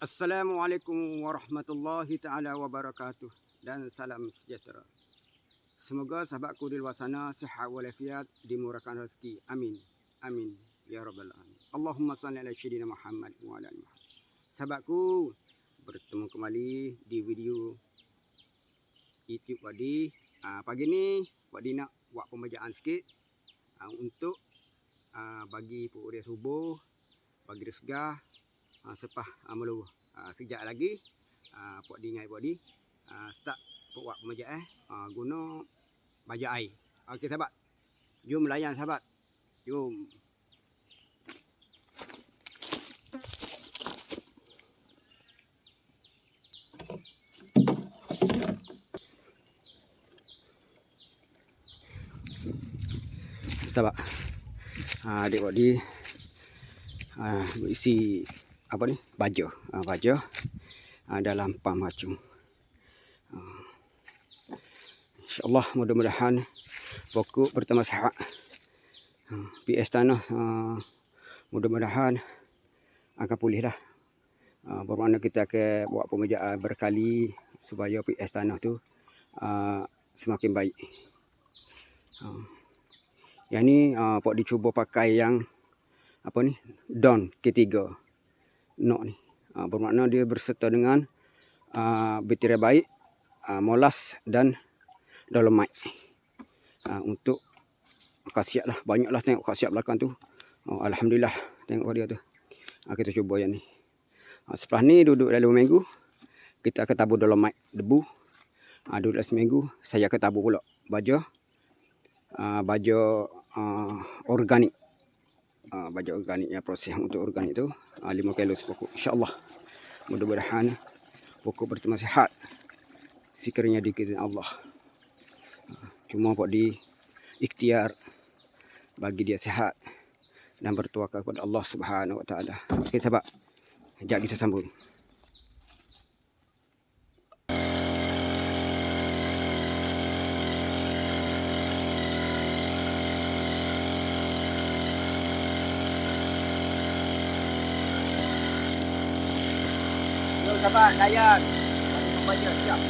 Assalamualaikum warahmatullahi ta'ala wabarakatuh dan salam sejahtera. Semoga sahabatku di luar sana sihat walafiat, dimurahkan rezeki. Amin. Amin. Ya Rabbal Alamin. Allahumma salli ala Sayyidina Muhammad wa ala ali Muhammad. Sahabatku, bertemu kembali di video YouTube Wadi. Pagi ni Wadi nak buat pembacaan sikit untuk bagi pukul subuh, bagi resgah sepah meluruh. Sekejap lagi Pak Di ngai Pak Di start buat pemajaan guna baja air. Okey sahabat. Jom layan sahabat. Jom. Sahabat. Adik Pak Di isi apa ni? Baja. Baja dalam pam macam. InsyaAllah mudah-mudahan pokok bertambah sihat. PS tanah mudah-mudahan akan pulih dah. Bermakna kita akan buat pemejaan berkali supaya PS tanah tu semakin baik. Yang ni Pak dicuba pakai yang apa ni? Don ketiga. Nok ni. Bermakna dia berserta dengan bakteria baik, molas dan dolomite. Untuk khasiat lah. Banyak lah tengok khasiat belakang tu. Alhamdulillah. Tengok dia tu. Kita cuba yang ni. Setelah ni duduk dalam 2 minggu. Kita akan tabur dolomite debu. Duduk dalam seminggu. Saya akan tabur pula baja. Baja organik. Baja organik ya, proses untuk organik tu 5 kilo sepokok. InsyaAllah mudah-mudahan pokok bertambah sihat sekiranya diizin Allah. Cuma Pak Di ikhtiar bagi dia sihat dan bertawakal kepada Allah Subhanahu Wa Taala. Okey sahabat, sekejap kita sambung. Sahabat, layan. Bagi pembaca siap.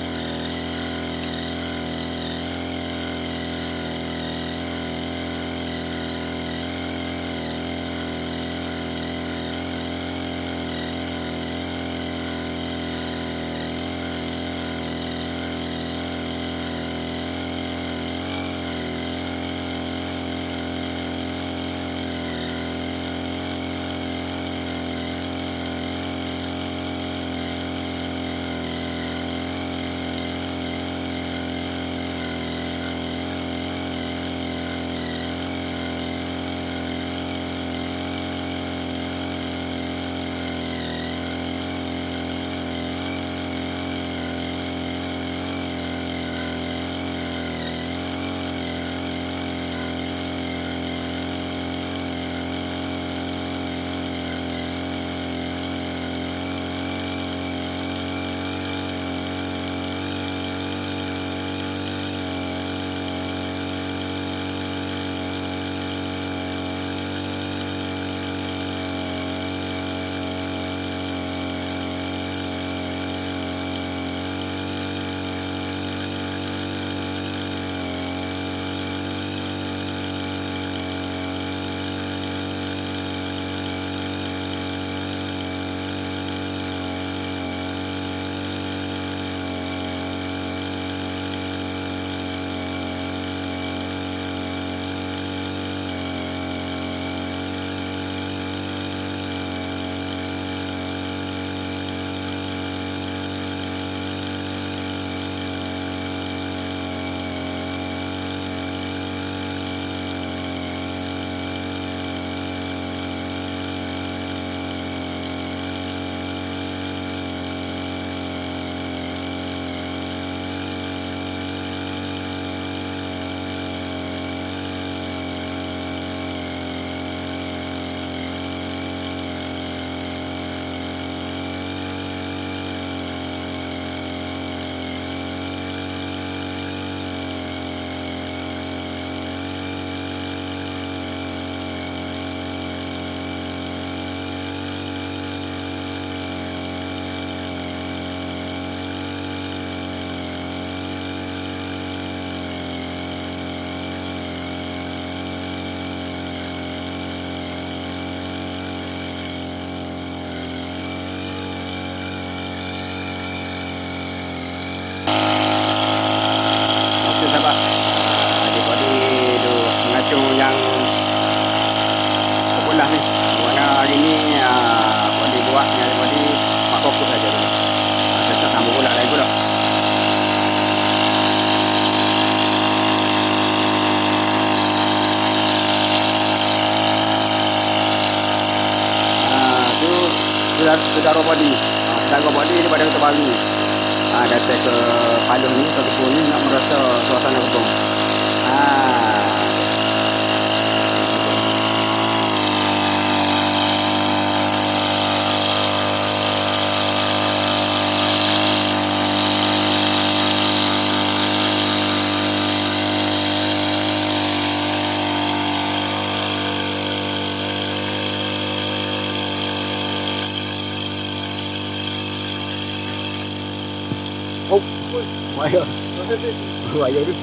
saudara body. Saudara body daripada Kota Baru. Datang ke Padang ni, ke kebun ni nak merasa suasana kebun. Oh, bahaya. Bahaya tu.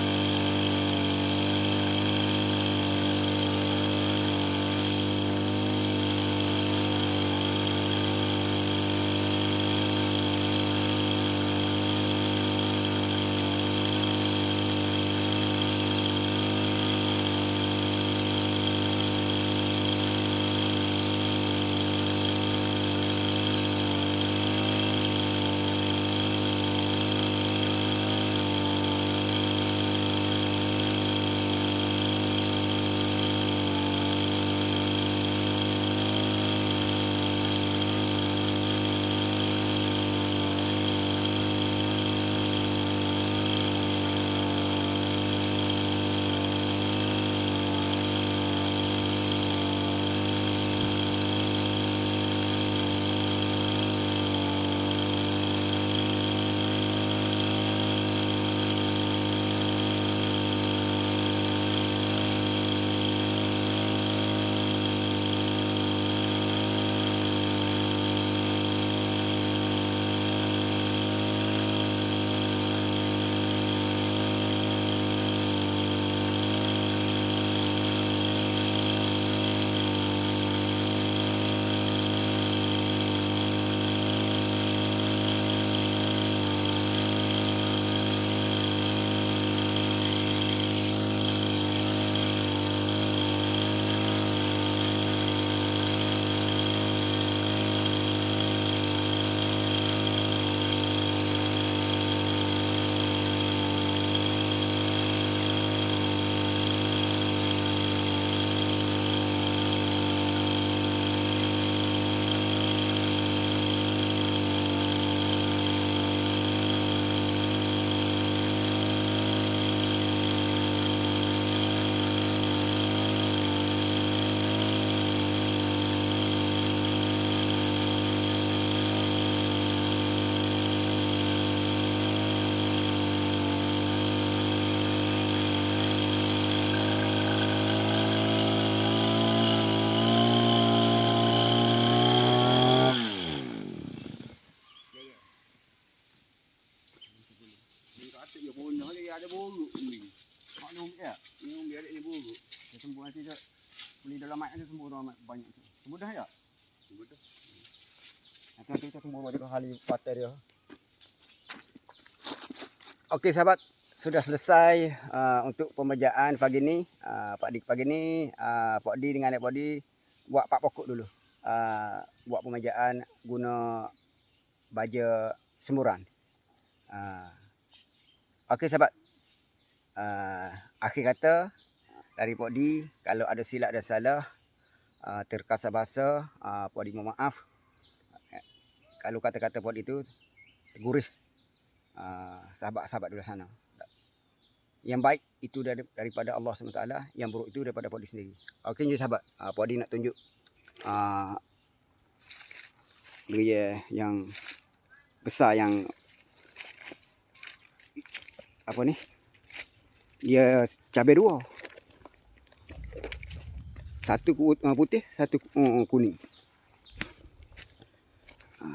Ada buruk ni. Mak ni ya. Ni dia ada buruk. Dia sembuh nanti dia beli dalam mat nanti sembuh dalam mat banyak tu. Sembuh dah ya? Sembuh dah. Nanti kita sembuh bagi kali patah dia. Okey sahabat, sudah selesai untuk pemejaan pagi ni. Pak Dik pagi ni, Pak Di dengan adik Pak Di buat 4 pokok dulu. Buat pemejaan guna baja semburan. Okey sahabat. Akhir kata dari Pak Di, kalau ada silap dan salah, terkasar bahasa, Pak Di mohon maaf. Kalau kata-kata Pak Di itu tergurih sahabat-sahabat di luar sana. Yang baik itu daripada Allah SWT, yang buruk itu daripada Pak Di sendiri. Okey je sahabat, Pak Di nak tunjuk dia yang besar, yang apa ni? Dia cabai 2. Satu putih, satu kuning.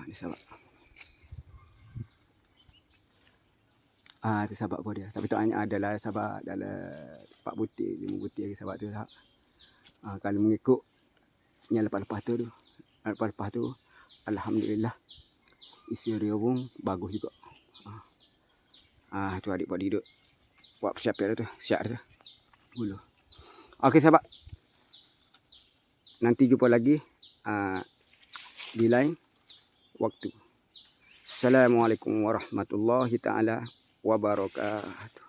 Ni sahabat. Itu sahabat apa dia. Tapi tak hanya adalah sahabat dalam 4 butir, 5 butir lagi sahabat tu sahabat. Kalau mengikut yang lepas-lepas tu, alhamdulillah isi dia pun bagus juga. Tu adik Pak Di duduk buat persiapan tu, siap tu. Mula. Okey sahabat. Nanti jumpa lagi di lain waktu. Assalamualaikum warahmatullahi taala wabarakatuh.